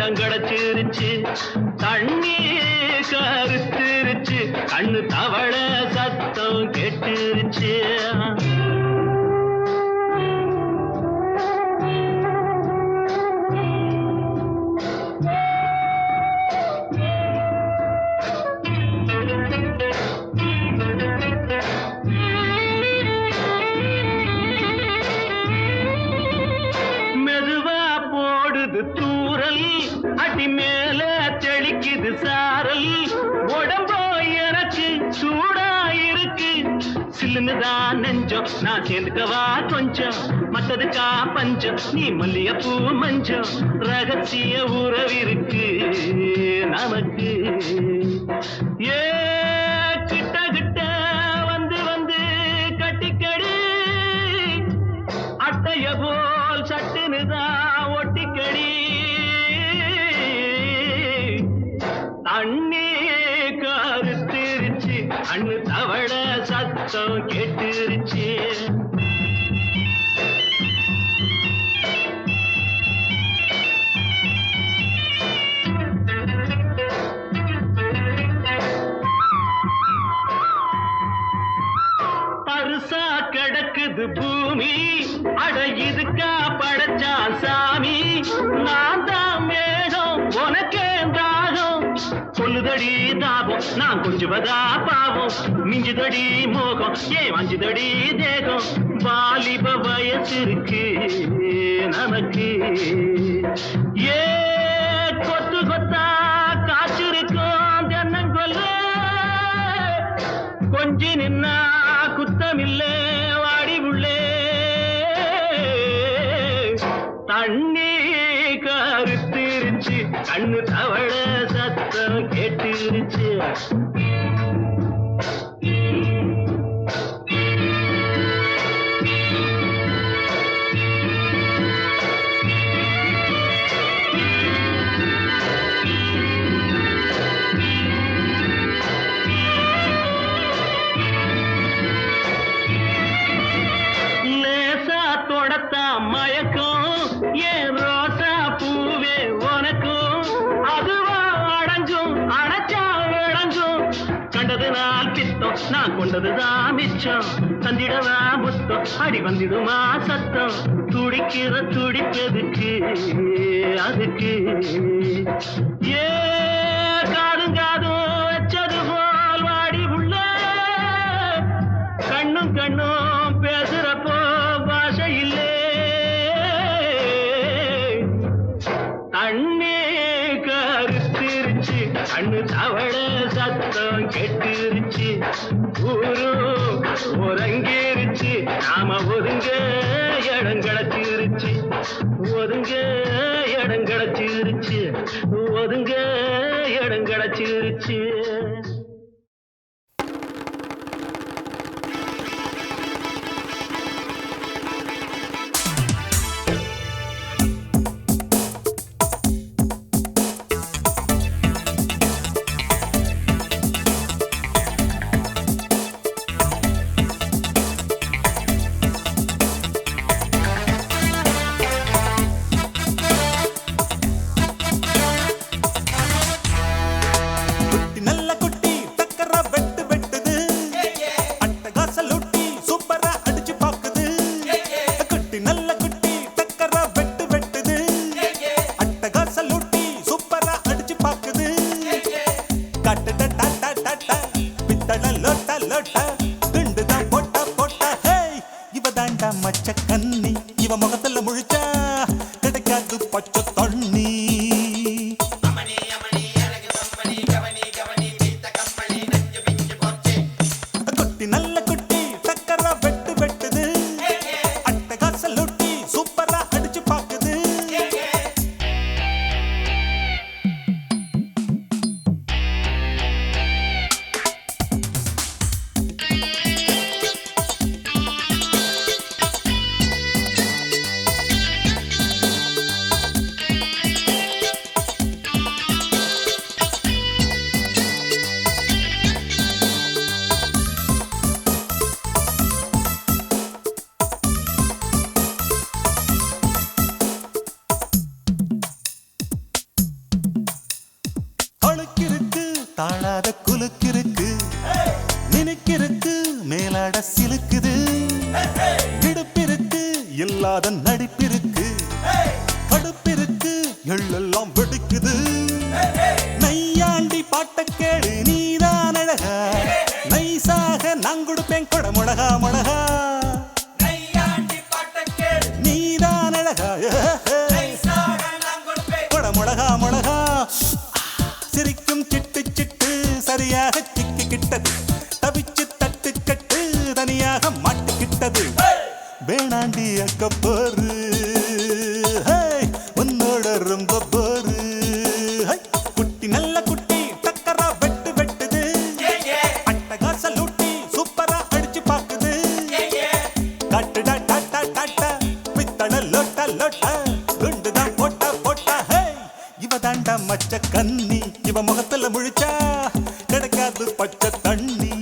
இடம் கிடைச்சிருச்சு. தண்ணி கருத்துருச்சு, கண்ணு தவள சத்தம் கெட்டுருச்சு. தூரல் அடி மேல தெளிக்குது சாரல், உடம்போ எனக்கு சூடாயிருக்கு. சில்லுன்னுதான் நெஞ்சம், நான் சேர்ந்துக்கவா கொஞ்சம், மத்ததுக்கா பஞ்சம், நீ மல்லிகைப்பூ மஞ்சம். ரகசிய உறவிருக்கு நமக்கு. ஏ கிட்ட கிட்ட வந்து வந்து கட்டிக்கடி, அட்டைய போல் சட்டுனுதான் ஒட்டிக்கடி. தண்ணி கருத்திருச்சு, கண்ணு தவள சத்தம் கேட்டுருச்சு. பருசா கிடக்குது பூமி, அட இதுக்கா படைச்சா சாமி. நான் தான் மேகம், உனக்கே தாகம், சொல்லுதடி தாபம், நான் கொஞ்சுவதா பாவம். மிஞ்சுதடி மோகம், ஏன் வஞ்சுதடி தேகம். வாலிப வயசு இருக்கு நமக்கு. ஏ கொத்து கொத்தா காய்ச்சிருக்கும் தென்னங்கொல்ல, கொஞ்சி நின்னா குத்தமில்லே வாடி உள்ளே. தண்ணி கருத்திருச்சு, கண்ணு தவள சத்தம் கேட்டுருச்சு. மயக்கம் ஏன் ரோசா பூவே உனக்கும், அதுவா அடைஞ்சும் அடைச்சா விளைஞ்சும். கண்டது நாள் பித்தம், நான் கொண்டதுதான் மிச்சம். தந்திடவா புத்தம், அடி வந்திடுமா சத்தம். துடிக்கிற துடிப்பதுக்கு அதுக்கு. ஏ காதும் காதும் வச்சது போல் வாடி உள்ள, கண்ணும் கண்ணும் பேசுறப்போ பாஷை இல்லை. தண்ணி கருத்திருச்சு, கண்ணு தவள சத்தம் கெட்டுருச்சு. ஊரு உறங்கிருச்சு, நாம ஒதுங்க இடம் கிடைச்சிருச்சு. ஒதுங்க இடம் கிடைச்சிருச்சு, ஒதுங்க இடம் கிடைச்சிருச்சு. மச்சக்கண்ணி இவ முகத்துல முழிச்சா கிடைக்காது பச்சை தண்ணி. குட்டி நல்ல குட்டி டக்கரா வெட்டு வெட்டுது, அட்டகாச லூட்டி சூப்பரா அடிச்சு பாக்குது. தாழாத குலுக்கிருக்கு மினுக்கிருக்கு மேலாட சிலுக்குது இடுப்பிருக்கு இல்லாத நடிப்பிருக்கு கடுப்பிருக்கு எள்ளெல்லாம் வெடிக்குது நையாண்டி பாட்ட கேடு நீதான் அழகா நைசாக நான் கொடுப்பேன் கொட முழகா முழகா நீதான் அழகா கொட முழகா முழகா சிரிக்கும் சிட்டு சிட்டு சரியாக சிக்கிக்கிட்டது தவிச்சு தட்டு கட்டு தனியாக மாட்டிக்கிட்டது வேணாண்டி அக்க போரு உன்னோட ரொம்ப போரு குட்டி நல்ல குட்டி டக்கரா வெட்டு வெட்டுது அட்டகாச லூட்டி சூப்பரா அடிச்சு பாக்குது கட்டுடா டாட்டா டாட்டா பித்தட லோட்டா லோட்டா குண்டுதான் போட்டா போட்டா இவ தாண்டா மச்ச கண்ணி இவ முகத்துல முழிச்சா கிடைக்காது பச்சை தண்ணி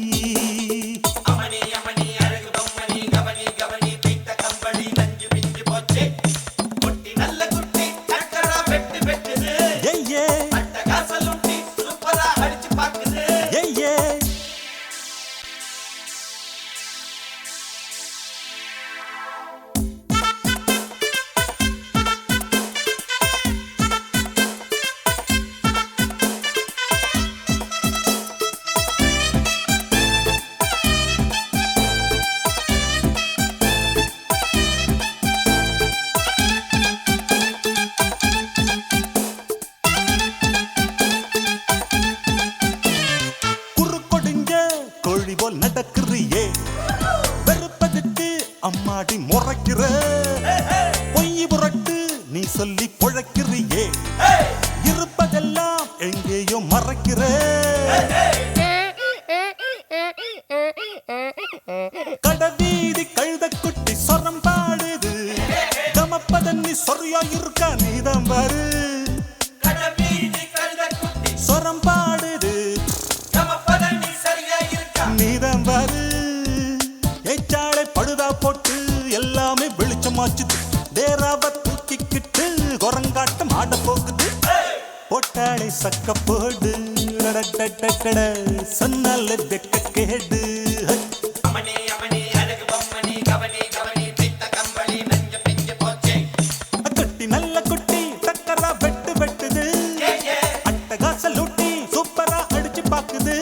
கோழி போல் நடக்கிறியே வெறுப்பதுக்கு அம்மாடி முறைக்கிற பொய் புரட்டு நீ சொல்லி பொழைக்கிறியே இருப்பதெல்லாம் எங்கேயோ மறைக்கிற கடவீதி கழுத குட்டி சொரம் பாடுது கமப்பதன்னி சொரியா இருக்கா நீதான் பாரு சொரம் பாடுது நீதான் பாரு ஏச்சாளை பழுதா போட்டு எல்லாமே வெளிச்சமாச்சுது தேராவ தூக்கிக்கிட்டு குரங்காட்டம் ஆட போகுது போட்டாளை சக்க போடு சொன்னால வெக்க கேடு குட்டி நல்ல குட்டி டக்கரா வெட்டு வெட்டுது அட்டகாச லூட்டி சூப்பரா அடிச்சு பாக்குது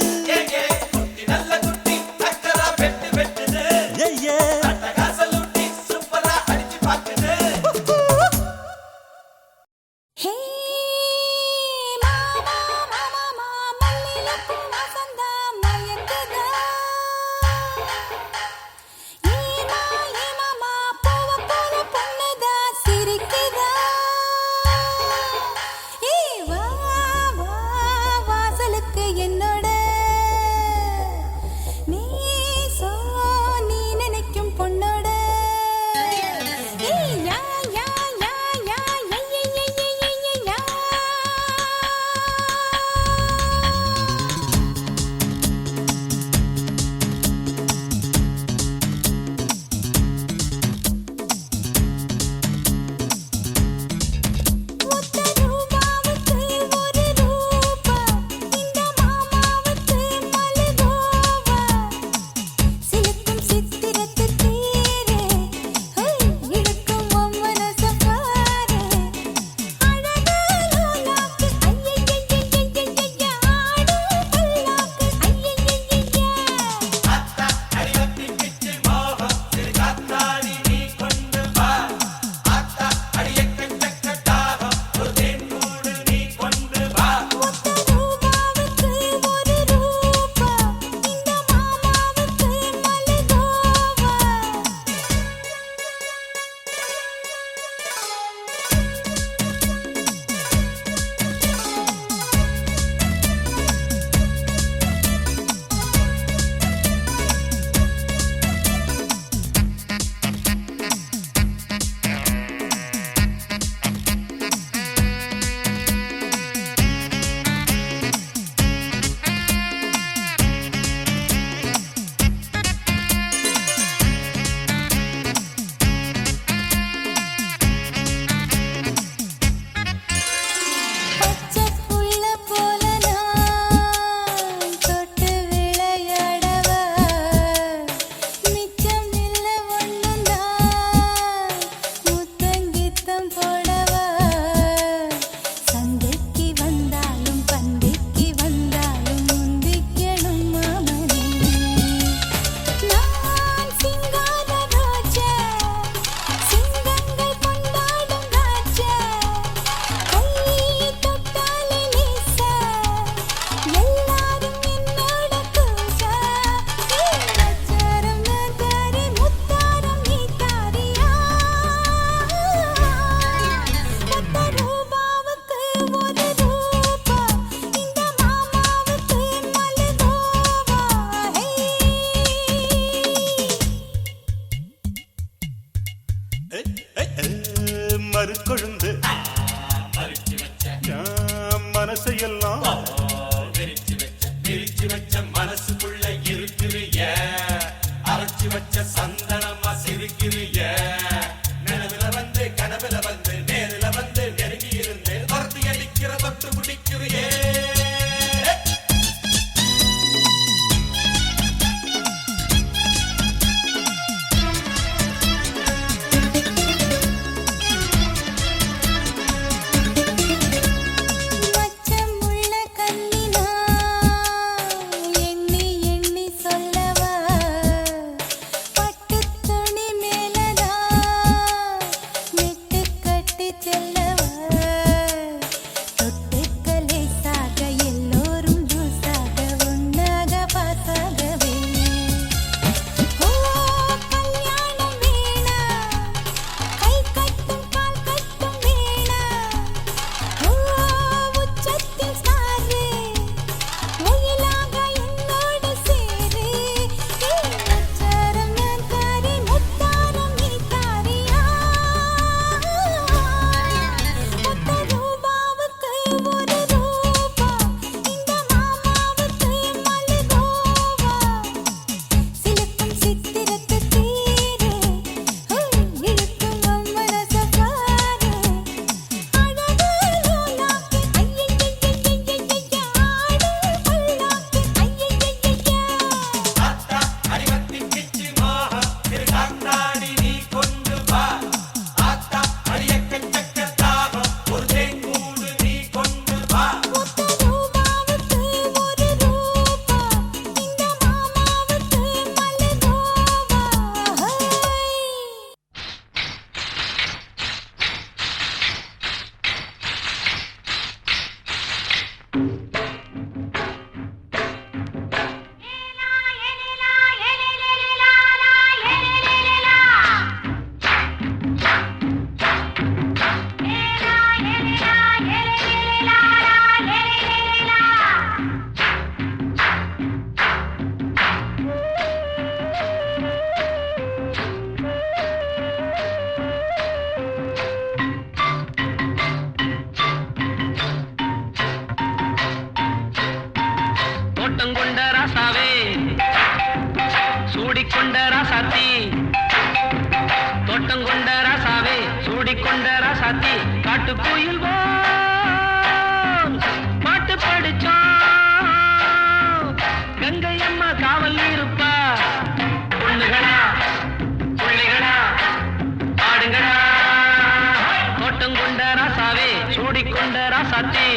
ராசாத்தி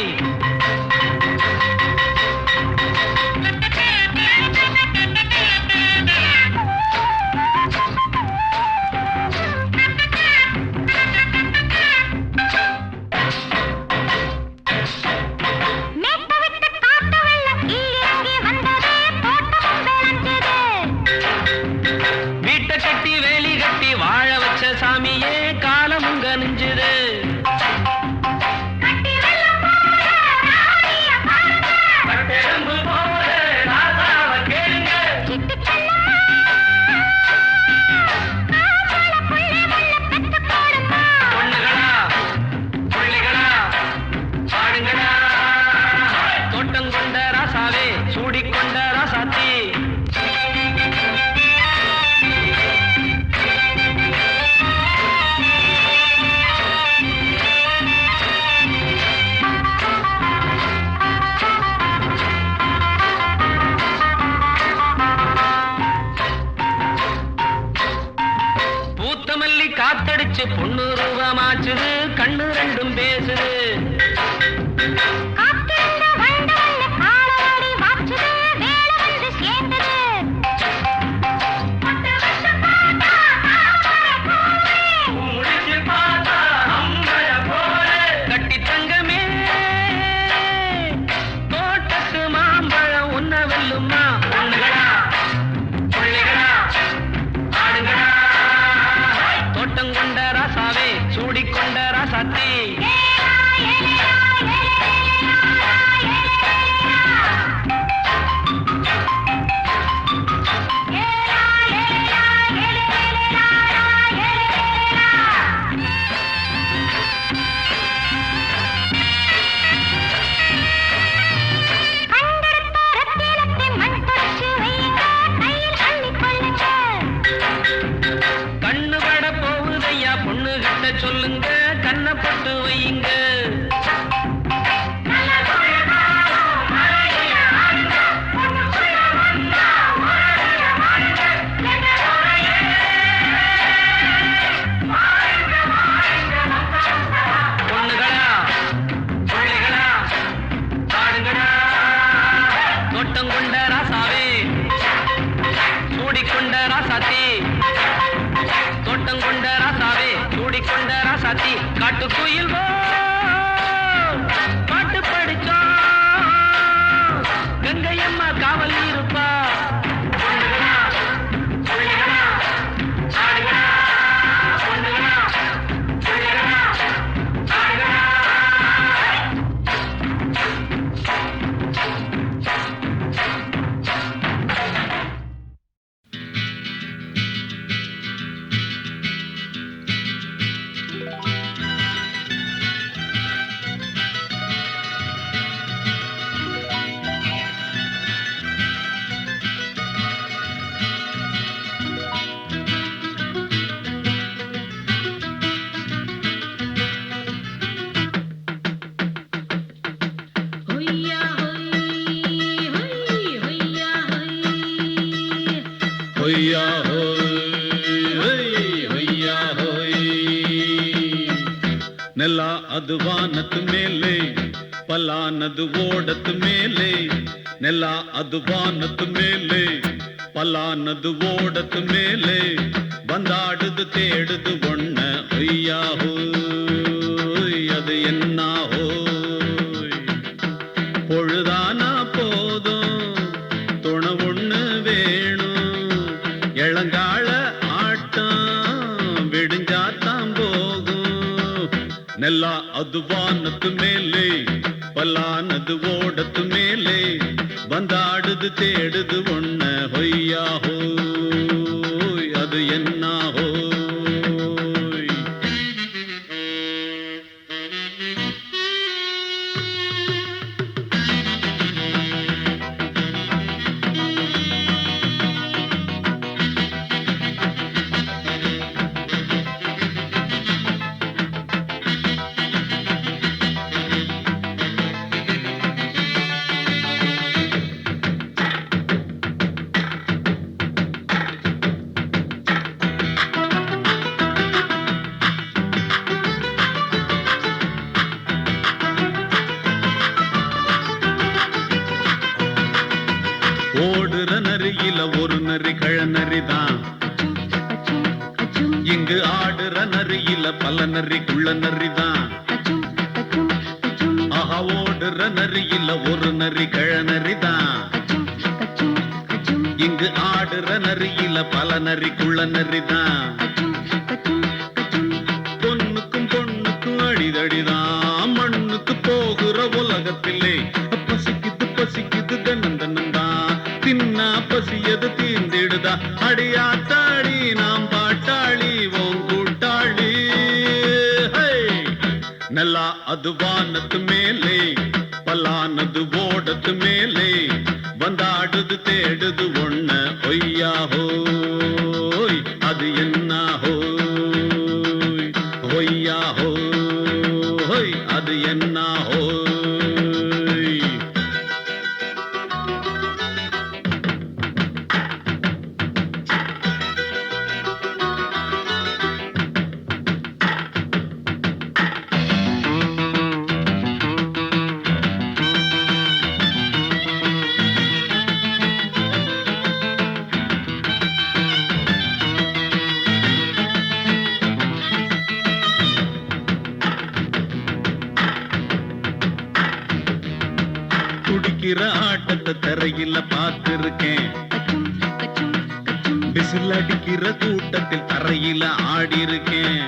சாமியே காலமுங்க நெஞ்சுது தோட்டம் கொண்ட ராசாவே சூடிக்கொண்ட ராசாத்தி காத்தடிச்சு பொண்ணு ரூபமாச்சுது கண்ணு ரெண்டும் பேசுது கட்டி தங்கமே தோட்டத்து மாம்பழம் உன்ன வெல்லுமா பொண்ணுகளா பிள்ளைகளா ஆடுங்களா தோட்டம் கொண்ட ராசாவே சூடிக்கொண்ட ராசாத்தி சொல்லுங்க கண்ணப்பட்டு வையுங்க பொண்ணுகளா பிள்ளைகளா ஆடுங்களா தோட்டம் கொண்ட ராசாவே சூடிக்கொண்ட ராசாத்தி தோட்டம் கொண்ட ராசாவே சூடிக்கொண்ட ராசாத்தி காட்டுக்குயில் பாட்டு படிச்சோம் கங்கையம்மா காவல் இருப்பா பொண்ணுகளா பிள்ளைகளா ஆடுகளா பொண்ணுகளா பிள்ளைகளா ஆடுகளா ಹೊಯ್ಯಾ ಹೋಯ್ ಹೊಯ್ಯಾ ಹೋಯ್ ನೆಲ ಅದು ವಾನದ ಮೇಲೆ ಪಲಾನದು ಓಡದ ಮೇಲೆ ನೆಲ ಅದು ವಾನದ ಮೇಲೆ ಪಲಾನದು ಓಡದ ಮೇಲೆ ಬಂದಾಡುದು தேடுது ஒண்ண ಹೊಯ್ಯಾ ಹೋಯ್ அது என்ன ಹೋಯ್ பொழுதானா போதும் துணை ஒண்ணு வேணும் இளங்கால ஆட்டம் விடிஞ்சாத்தான் போகும் நெல்ல அது வானத்து மேலே பல்லானது ஓடத்து மேலே வந்தாடுது தேடுது ஒண்ண ಹೊಯ್ಯಾ ಹೋಯ್ அது என்ன ಹೋಯ್ நரியில ஒரு நரி கழநரிதான். இங்கு ஆடுற நரியில பல நரி குள்ள நரிதான். ஆஹா ஓடுற நரியில ஒரு நரி கழநரிதான். இங்கு ஆடுற நரியில பல நரி குள்ள நரிதான். பொண்ணுக்கும் பொண்ணுக்கும் அடிதடிதான். மண்ணுக்கு போகிற உலகத்திலே பசிக்குது பசிக்குது தன்னன் தன்னந்தான். தின்னா பசியது தீர்ந்திடுதா. அடியாத்தாடி நாம் பாட்டாளி ஓம் கூட்டாளி. நல்லா அது வானத்து மேலே பலானது ஓடத்து மேலே வந்தாடுது தேடுது ஒண்ண ஒய்யா ஹோய் அது என்ன ஹோய் ஒய்யா ஹோய் அது என்ன ஹோய். துடிக்கிற ஆட்டத்தை தரையில பார்த்திருக்கேன். விசில் அடிக்கிற கூட்டத்தில் தரையில ஆடி இருக்கேன்.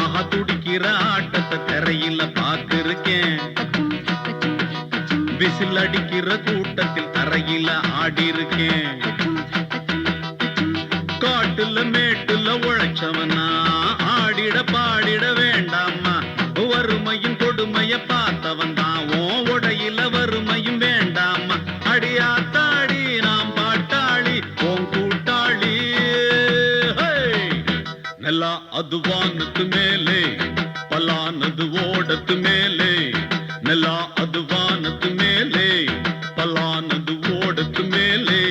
ஆஹா துடிக்கிற ஆட்டத்தை தரையில பார்த்திருக்கேன். விசில் அடிக்கிற கூட்டத்தில் தரையில ஆடி இருக்கேன். காட்டுல மேட்டுல உழைச்சவனா ஆடிட பாடிட வேண்டாமா. வறுமையும் கொடுமைய பார்த்தவன் தான். உடையில வறுமையும் வேண்டாமா. அடியாத்தாடி நாம் பாட்டாளி ஓம் கூட்டாளி. நல்லா அது வானத்து மேலே பலானது ஓடத்து மேலே. நல்லா அது வானத்து மேலே பலானது ஓடத்து மேலே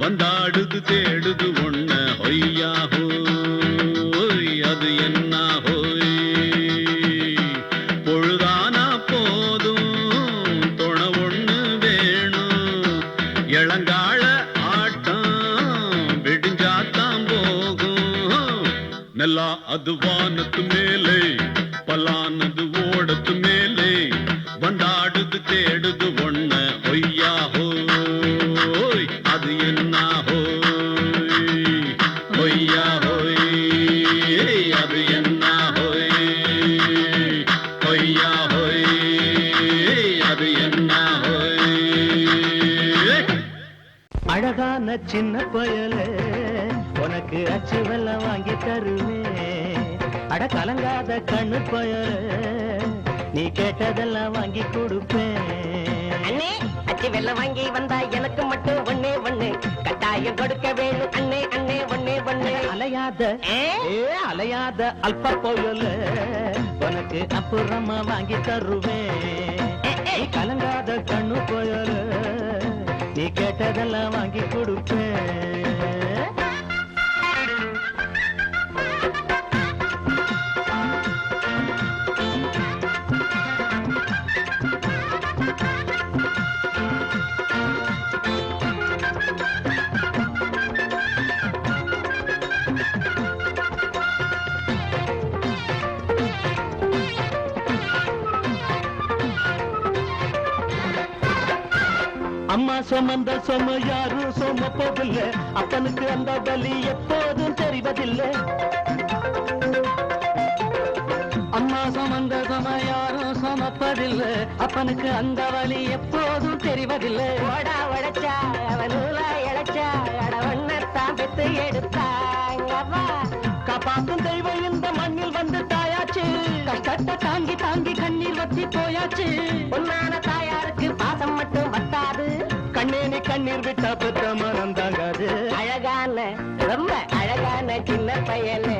வந்தாடுது தேடுது ஒண்ண ஒய்யா ஹோய் அது என்ன ஹோய். பொழுதானா போதும் துணை ஒண்ணு வேணும். இளங்கால ஆட்டம் விடிஞ்சாத்தான் போகும். நல்லா அது வானத்து மேலே பலானது ஓடத்து மேலே வந்தாடுது தேடுது ஒண்ண ஒய்யா ஹோய் அது என்ன ஹோய் ஒய்யா ஹோய் அது என்ன ஹோய் ஒய்யா ஹோய் அது என்ன ஹோய். அழகான சின்ன பயலே உனக்கு அச்சு வெல்லம் வாங்கி தருவேன். அட கலங்காத கண்ணு பயலே நீ கேட்டதெல்லாம் வாங்கி கொடுப்பேன். அண்ணே அச்சு வெல்லம் வாங்கி வந்தா எனக்கு மட்டும் ஒண்ணே ஒண்ணு கட்டாயம் கொடுக்க வேணும். அண்ணே அண்ணே ஒண்ணே ஒண்ணு. அலையாத அலையாத அல்ப போயல உனக்கு அப்புறமா வாங்கி தருவேன். நீ கலங்காத கண்ணு போயல நீ கேட்டதெல்லாம் வாங்கி கொடுப்பேன். அம்மா சுமந்த சும யாரும் சுமப்பதில்லை. அப்பனுக்கு அந்த வலி எப்போதும் தெரிவதில்லை. அம்மா சுமந்த சும யாரும் சுமப்பதில்லை. அப்பனுக்கு அந்த வலி எப்போதும் தெரிவதில்லை. ஓடா உழைச்சா அவன் நூலா இழைச்சா அடவண்ணத்தான் பெத்து எடுத்தாங்கவா. காப்பாத்தும் தெய்வம் இந்த மண்ணில் வந்து தாயாச்சு. கஷ்டத்தை தாங்கி தாங்கி கண்ணீர் வத்தி போயாச்சு. உன்னான தாயாருக்கு பாசம் மட்டும் வத்தாது. கண்ணேனி கண்ணீர் விட்டா பெற்ற மனம் தாங்காது. அழகான ரொம்ப அழகான சின்ன பயலே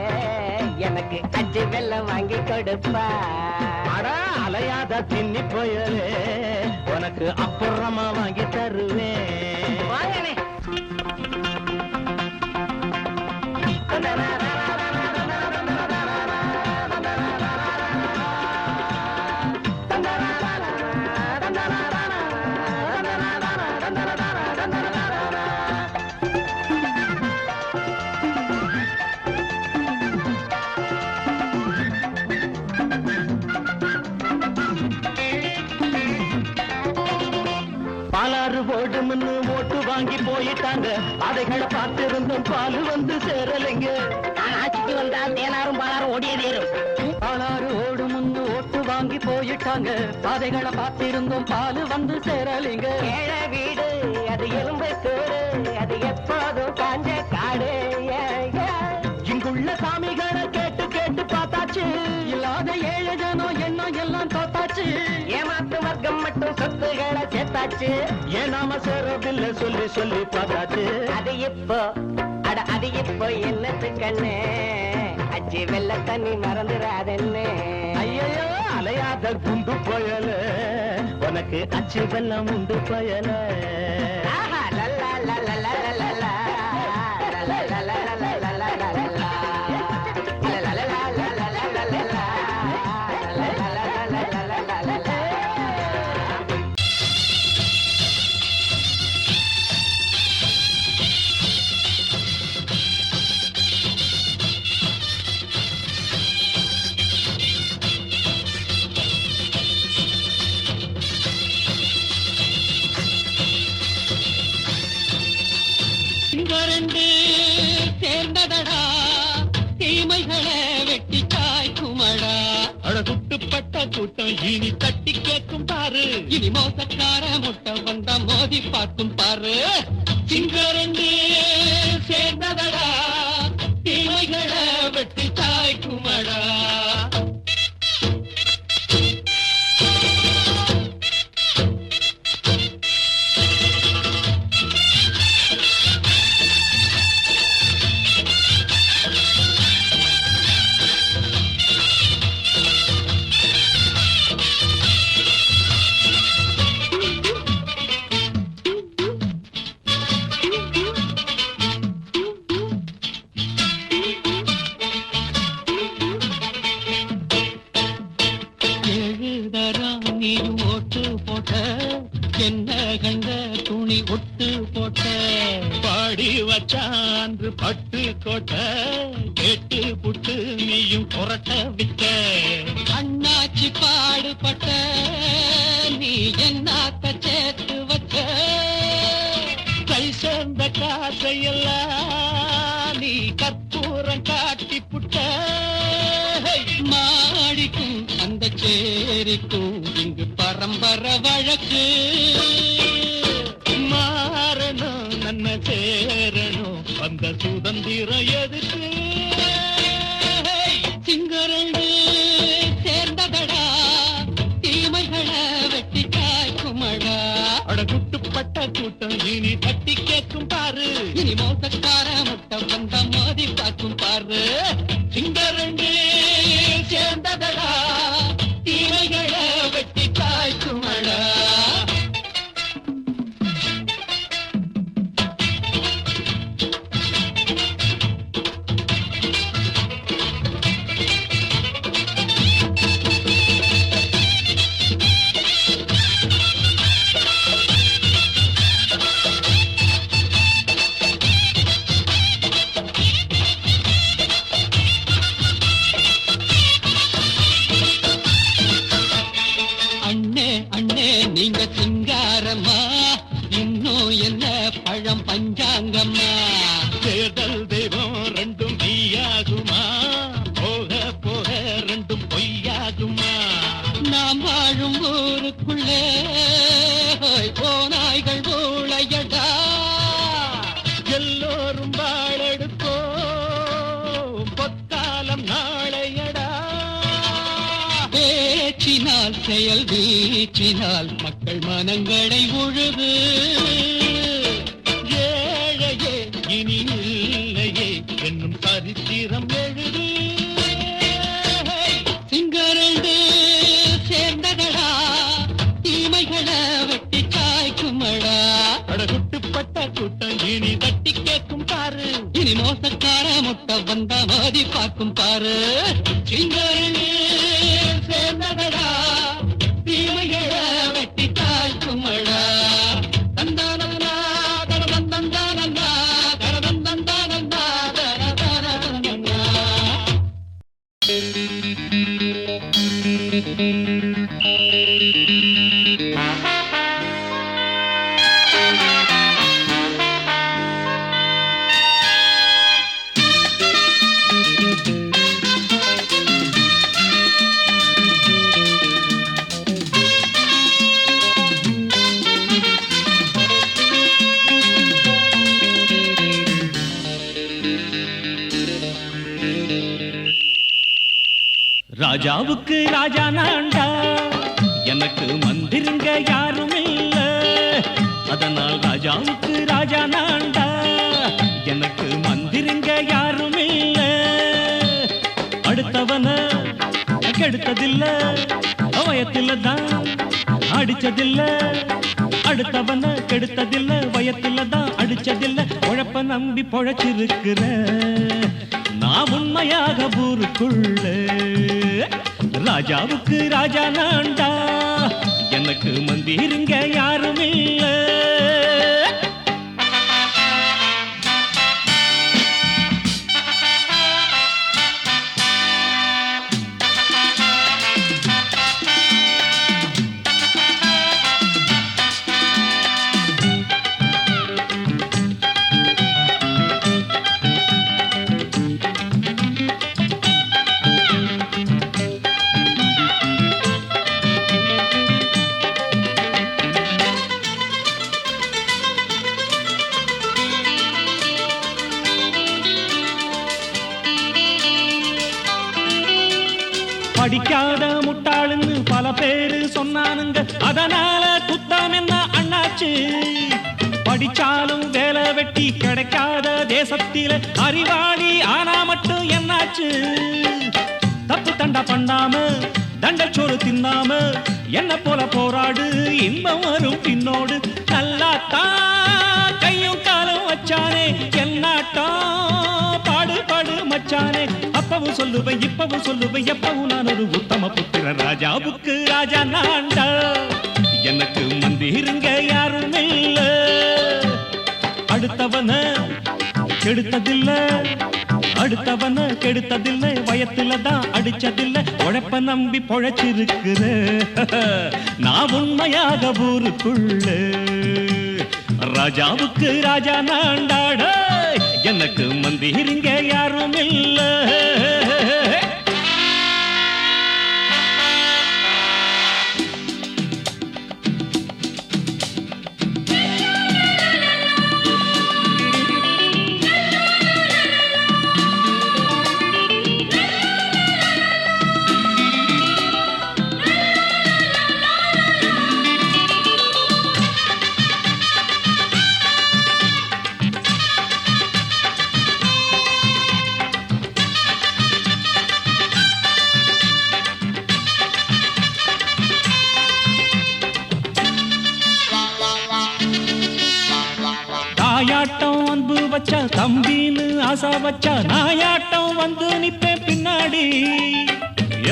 எனக்கு அச்சு வெல்லம் வாங்கி கொடுப்பா. அடா அலையாத தின்னி போயலே உனக்கு அப்புறமா வாங்கி தருவேன். வாங்கனே தந்தனா பாலாறு ஓடும்னு ஓட்டு வாங்கி போயிட்டாங்க பாதைகளை பார்த்திருந்தும் பால் வந்து சேரலைங்க நான் ஆட்சிக்கு வந்தா தேனாரும் பாலாரும் ஓடியதேறும் பாலாறு ஓடும்னு ஓட்டு வாங்கி போயிட்டாங்க பாதைகளை பார்த்திருந்தும் பால் வந்து சேரலைங்க ஏழ வீடு அது எலும்பு கூடு அது எப்போதும் காஞ்ச காடு இங்குள்ள சாமிகளை கேட்டு கேட்டு பார்த்தாச்சு இல்லாத ஏழு ஜனம் எண்ணம் எல்லாம் தோத்தாச்சு ஏமாத்து வர்க்கம் மட்டும் சொத்துகளை சேர்த்தாச்சு ஏன் நாம சேரதில்லை சொல்லி சொல்லி பார்த்தாச்சு அது இப்போ அது இப்போ என்னத்து கண்ணு அச்சி வெள்ள தண்ணி மறந்துடாதென்னு ஐயோ அலையாத குண்டு பயல உனக்கு அச்சு வெள்ளம் உண்டு பயல ஆஹா, லல்லா, லல்லா, லல்லா, லல்லா. லல்லா, லல்லா, லல்லா, லல்லா, லல்லா. லல்லா, லல்லா, லல்லா, லல்லா, லல்லா. லல்லா, லல்லா, லல்லா, லல்லா, லல்லா. ரெண்டு சேர்ந்ததடா தீமைகளை வெட்டி காய்க்குமடா அழகுட்டுப்பட்ட கூட்டம் இனி தட்டி கேட்கும் பாரு இனி மோசக்கார முட்டை வந்தா மோதி பார்க்கும் பாரு சிங்க ரெண்டு சேர்ந்ததடா தீமைகளை வெட்டி காய்க்குமடா என்ன கண்ட துணி ஒட்டு போட்ட பாடி வச்சான்று பட்டு கோட்ட கேட்டு புட்டு நீயும் புரட்ட விட்ட அண்ணாச்சி பாடுபட்ட நீ என்னாத்த சேர்த்து வச்ச கை சேர்ந்த காசையெல்லாம் நீ கற்பூரம் காட்டி புட்ட மாடிக்கும் அந்த சேரிக்கும் இங்கு பரம்பரை வழக்கு மாறணும் நன்ன சேரணும் அந்த சுதந்திரம் எதுக்கு சிங்கரண்டு சேர்ந்ததடா தீமைகளை வெட்டி காய்க்குமடா அடகுட்டுப்பட்ட கூட்டம் இனி தட்டி கேட்கும் பாரு இனி மோசக்கார முட்டை வந்த மோதி பார்க்கும் பாரு சிங்கரண்டு சேர்ந்ததடா தீமைகளை வெட்டி காய்க்குமடா நீங்க சிங்காரம்மா இன்னும் என்ன பழம் பஞ்சாங்கம்மா தேர்தல் தெய்வம் ரெண்டும் மெய்யாகுமா போக போக ரெண்டும் பொய்யாகுமா நாம் வாழும் ஊருக்குள்ளே போனாய்கள் ஊழையடா எல்லோரும் வாழெடுத்தோ பொற்காலம் நாளையடா பேச்சினால் செயல் வீச்சினால் மக்கள் மனங்களை உழுது ஏழையே இனி இல்லையே என்னும் சரித்திரம் எழுது சிங்கரண்டு சேர்ந்ததடா தீமைகளை வெட்டி காய்க்குமடா அடகுட்டுப்பட்ட கூட்டம் இனி தட்டி கேட்கும் பாரு இனி மோசக்கார முட்டை வந்த மோதி பார்க்கும் பாரு சிங்கரண்டு சேர்ந்ததடா தீமைகளை வெட்டி காய்க்குமடா தந்தானந்தா தரதந்தந்தானந்தா தரதந்தந்தானந்தா தரதந்தந்தானந்தா ராஜாவுக்கு ராஜா நான்டா, எனக்கு மந்திருங்க யாரும் இல்ல. அதனால் ராஜாவுக்கு ராஜா நான்டா, எனக்கு மந்திருங்க யாரும் இல்ல. அடுத்தவன கெடுத்ததில்ல, வயத்தில தான் அடிச்சதில்ல. அடுத்தவன கெடுத்ததில்ல, வயத்தில தான் அடிச்சதில்ல. உழைப்ப நம்பி பொழைச்சிருக்கிற நான் உண்மையாக ஊருக்குள்ள. ராஜாவுக்கு ராஜா நான்டா, எனக்கு மந்திருங்க யாரும் இல்ல. படிக்காத முட்டாளுன்னு பல பேரு சொன்னானுங்க, அதனால குத்தம் என்ன அண்ணாச்சு. படிச்சாலும் வேலை வெட்டி கிடைக்காத தேசத்தில அறிவாளி ஆனா மட்டும் என்னாச்சு. தப்பு தண்டா பண்ணாம தண்டச்சோறு தின்னாம என்ன போல போராடு, இன்பம் வரும் பின்னோடு. நல்லாத்தான் கையும் காலும் வச்சானே என்னாட்டா பாடு பாடு மச்சானே. அப்பவும் சொல்லுவேன் இப்பவும் சொல்லுவேன், எப்பவும் நான் ஒரு உத்தம புத்திர. ராஜாவுக்கு ராஜா நான்டா, எனக்கு மந்திருங்க யாரும் இல்ல. அடுத்தவன கெடுத்ததில்ல, அடுத்தவன கெடுத்ததில்லை, வயத்துல தான் அடிச்சதில்லை. உழைப்ப நம்பி பொழைச்சிருக்கிற நான் உண்மையாக ஊருக்குள்ள. ராஜாவுக்கு ராஜா நான்டாட, எனக்கு மந்திருங்க யாரும் இல்ல. தாயாட்டம் அன்பு வச்சா தம்பின்னு ஆசா வச்சா, நாயாட்டம் வந்து நிப்பேன் பின்னாடி.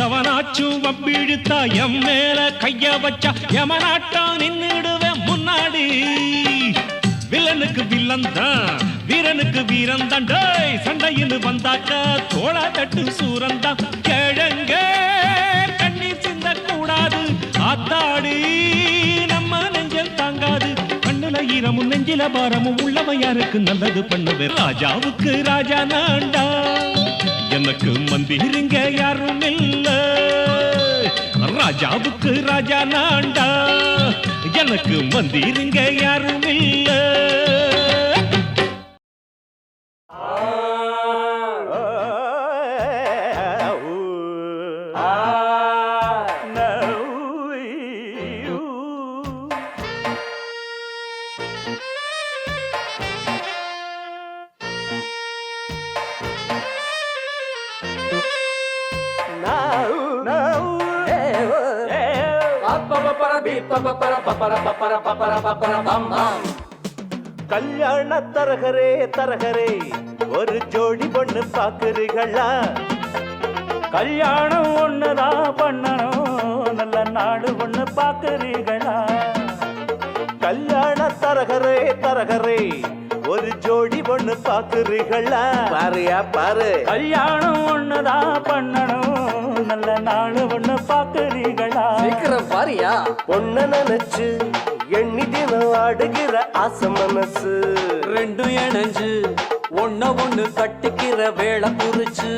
எவனாச்சும் வம்பிழுத்தா எம் மேல கைய வச்சா, எவனாட்டம் நின்னுடுவேன் முன்னாடி. வில்லனுக்கு வில்லன் தான், வீரனுக்கு வீரன் தான். சண்டையின்னு வந்தாக்கா தோளா தட்டு சூரன் தான். கிழங்க கண்ணீர் சிந்த கூடாது, ஆத்தாடி நம்ம நெஞ்சல் தாங்காது. கண்ணுல ஈரமும் நெஞ்சில பாரமும் உள்ளவன் யாருக்கு நல்லது பண்ணுவேன். ராஜாவுக்கு ராஜா நான்டா, எனக்கு மந்திருங்க யாரும் இல்ல. ராஜாவுக்கு ராஜா நான்டா, எனக்கு மந்திருங்க யாரும் இல்ல. கல்யாண தரகரே தரகரே, ஒரு ஜோடி பொண்ணு பாக்குறீங்களா? கல்யாணம் ஒண்ணுதான் பண்ணணும், நல்ல நாடு ஒண்ணு பாக்குறீங்களா? கல்யாண தரகரே தரகரே, ஒரு ஜோடி பொண்ணு பாக்குறீங்களா? பாருயா பாரு, கல்யாணம் ஒண்ணுதான் பண்ணணும், நல்ல நாடு ஒண்ணு பாக்குறீங்களா? சீக்கிரம் பாருயா. பொண்ண நினைச்சு எண்ணி தினம் ஆடுகிற ஆசை மனசு, ரெண்டும் இணைஞ்சு ஒன்ன ஒண்ணு கட்டிக்கிற வேளை குறிச்சு.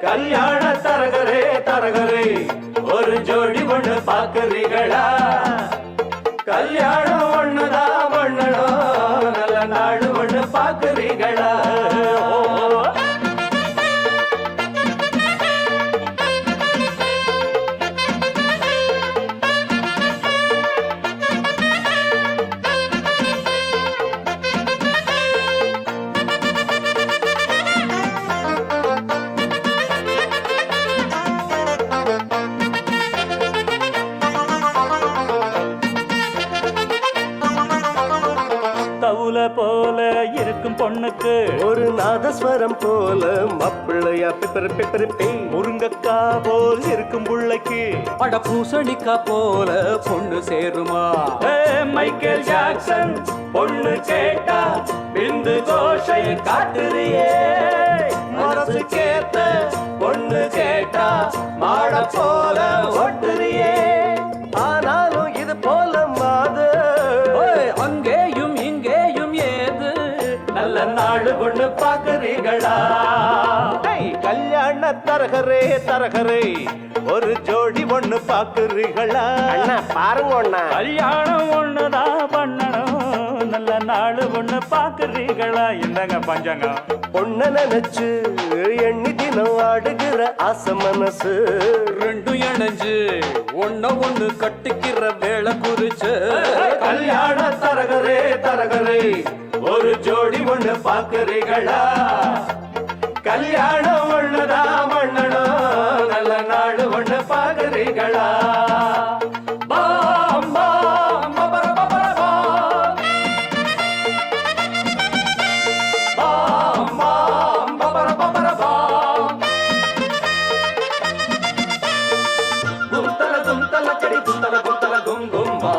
கல்யாண தரகரே தரகரே, ஒரு ஜோடி ஒண்ணு பாக்குறீங்களா? கல்யாணம் ஒண்ணுதான் பண்ணணும், நல்ல நாடு ஒண்ணு பாக்குறீங்களா? போல இருக்கும் பொண்ணுக்கு ஒரு நாதஸ்வரம் போல மாப்பிள்ளையா பிப்பர் பிப்பர் பே. முருங்கக்கா போல் இருக்கும் புள்ளைக்கு அட பூசணிக்கா போல பொண்ணு சேருமா? மைக்கேல் ஜாக்சன் பொண்ணு கேட்டா பிந்து கோஷை காட்டுறியே மனசு கேட்ட பொண்ணு கேட்டா மாட போல ஓட்டுறியே. ஆனாலும் இது போல மாது அங்கேயும் இங்கேயும் ஏது நல்ல நாடு பொண்ணு பாக்குறீங்களா? கல்யாண தரகரே தரகரே ஒரு ஜோடி ஒண்ணு பாக்குறீங்களா? அண்ணா பாருங்க அண்ணா. கல்யாணம் ஒண்ணுதான் பண்ணணும் நல்ல நாடு ஒண்ணு பாக்குறீங்களா? இந்தங்க பஞ்சங்க பொண்ண நினைச்சு எண்ணி தினம் ஆடுகிற ஆசை மனசு ரெண்டும் இணைஞ்சு ஒண்ணு கட்டிக்கிற வேலை குறிச்சு. கல்யாண தரகரே தரகரே ஒரு ஜோடி ஒண்ணு பாக்குறீங்களா? கல்யாணம் ஒண்ணுதான் பண்ணணும் நல்ல நாடு ஒண்ணு பாக்குறீங்களா? பாம் பாம் பபர பபர பாம். பாம் பாம் பபர பபர பாம். கும்தல கடி கும்தல கும்தல கும் கும்பா.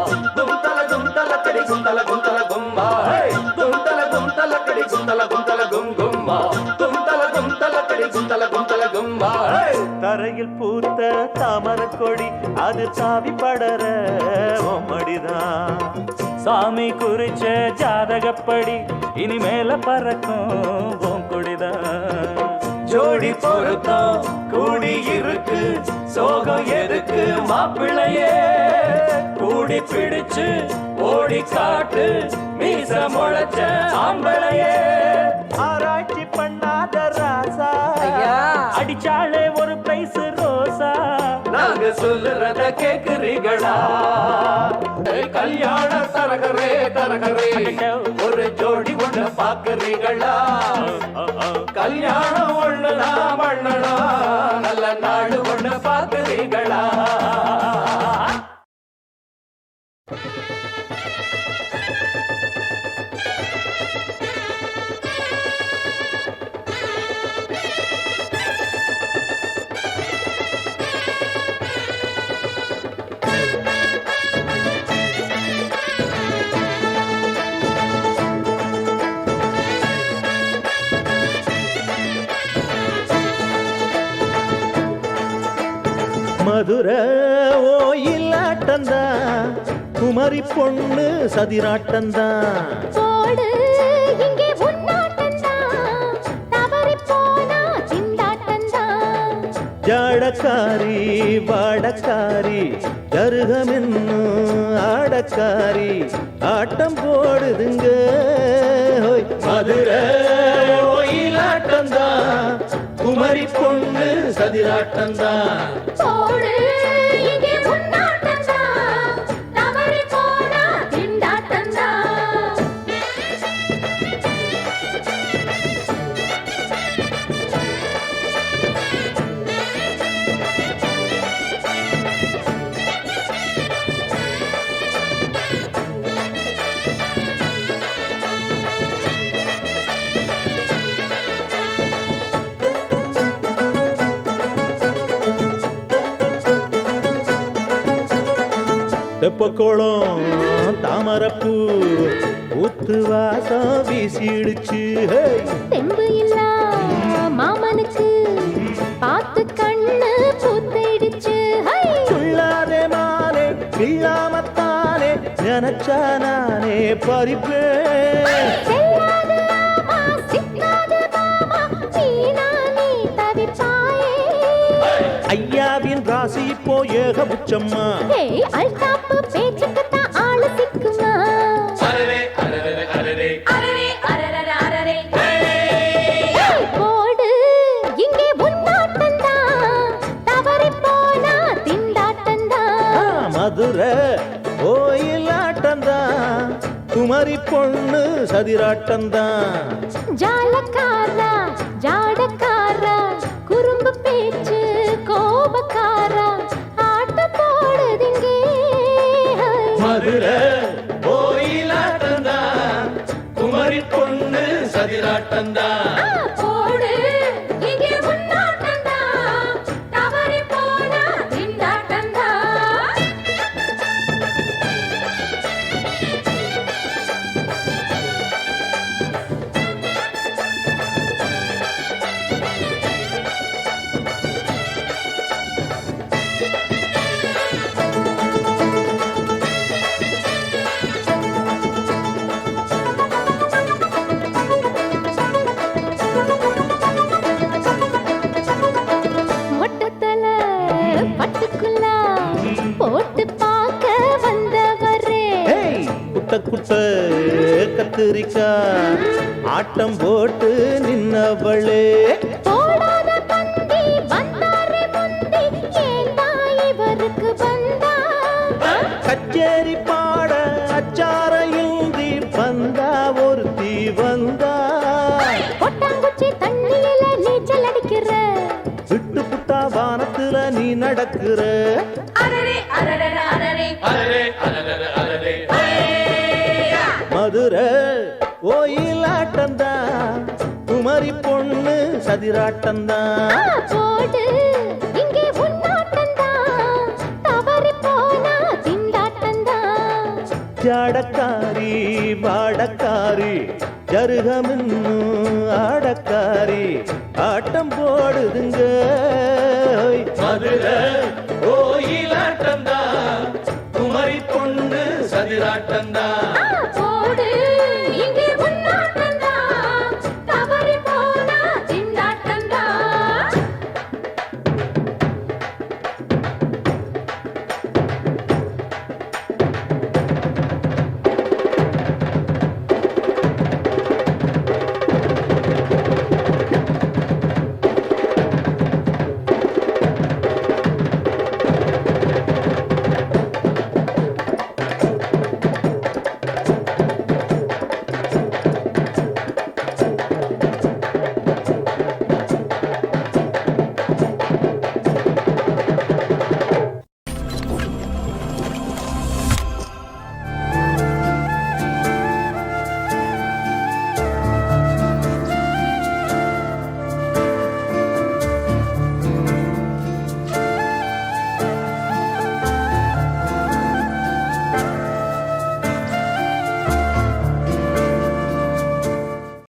கும்தல கடி கும்தல கும்தல கும்பா. கும்தல கடி கும்தல கும்தல கும் கும்பா. கும்தல கடி கும்தல கும்பா. தரையில் பூத்த தாமர கொடி அது சாவி படற மடிதான். சாமி குறிச்ச ஜாதகப்படி இனிமேல பறக்கும் பூங்குடிதான். ஜோடி பொருத்தம் கூடி இருக்கு சோகம் எதுக்கு மாப்பிள்ளையே? கூடி பிடிச்சு ஓடி காட்டு மீச முளைச்ச ஆம்பளையே. ஆராய்ச்சி பண்ணாத ராசா அடிச்சாலே ஒரு பிரைஸ் ரோசா. நாங்க சொல்லுறத கேக்குறீங்களா? கல்யாண தரகரே தரகரே ஒரு ஜோடி ஒண்ணு பாக்குறீங்களா? கல்யாணம் ஒண்ணுதான் பண்ணணும் நல்ல நாடு ஒண்ணு பாக்குறீங்களா? மதுரை ஓயிலாட்டந்தா குமரி பொண்ணு சதிராட்டந்தா. போடு இங்கே உன்னாட்டந்தா தவறி போனா திண்டாட்டந்தா. ஜாடக்காரி வாடக்காரி கருகமென்னு ஆடக்காரி ஆட்டம் போடுதுங்க. ஹோய். மதுரை ஓயிலாட்டந்தா குமரி பொண்ணு சதிராட்டந்தா. போடு இங்கே உன்னாட்டந்தா தவறி போனா திண்டாட்டந்தா. தெப்பக்குளம் தாமரப்பூ ஊத்து வாசம் வீசிடுச்சு. தெம்பு இல்லா மாமனுக்கு பார்த்து கண்ணு பூத்திடுச்சு. சொல்லாதே மானே இல்லாமத்தானே நினைச்சா நானே பறிப்பேன். செல்லாது ஆமா சிக்காது மாமா நீனா நீ தவிப்பாயே. ஐயாவின் ராசி இப்போ ஏகபுச்சம்மா. ஏய் அல்தாப்பு பேச்சுக்கு தான் ஆளு சிக்குமா. அரரே அரரே அரரே அரரே அரரே அரரே போடு இங்கே உன்னாட்டந்தா தவறி போனா திண்டாட்டந்தா. மதுரை ஓயிலாட்டந்தா குமரி பொண்ணு சதிராட்டந்தா. ஜாலக்காரா ஜாடக்காரா குறும்பு பேச்சு கோபக்காரா ஆட்டம் போடுதிங்கே. மதுரை ஓயிலாட்டந்தா குமரி குட்ட கத்திரிக்கா ஆட்டம் போட்டு நின்னவளே போடாத பந்தி வந்தாரே முந்தி ஏண்டா இவருக்கு வந்தா கச்சேரி பாட அச்சார இந்தி வந்தா ஒருத்தி வந்தா கொட்டாங்குச்சி தண்ணியில நீச்சல் அடிக்கிற விட்டு புட்டா வானத்துல நீ நடக்கிற அரரே அரரே அரரே அரரே அரரே அரரே மதுரை கோயிலாட்டம்தான் குமரி பொண்ணு சதிராட்டம்தான் போடு இங்கே உன்னாட்டந்தான் தவறி போனா திண்டாட்டந்தான் ஜாடக்காரி வாடக்காரி ஜருகமின்னு ஆடக்காரி ஆட்டம் போடுதுங்க மதுரை கோயிலாட்டம்தான் குமரி பொண்ணு சதிராட்டம்தான்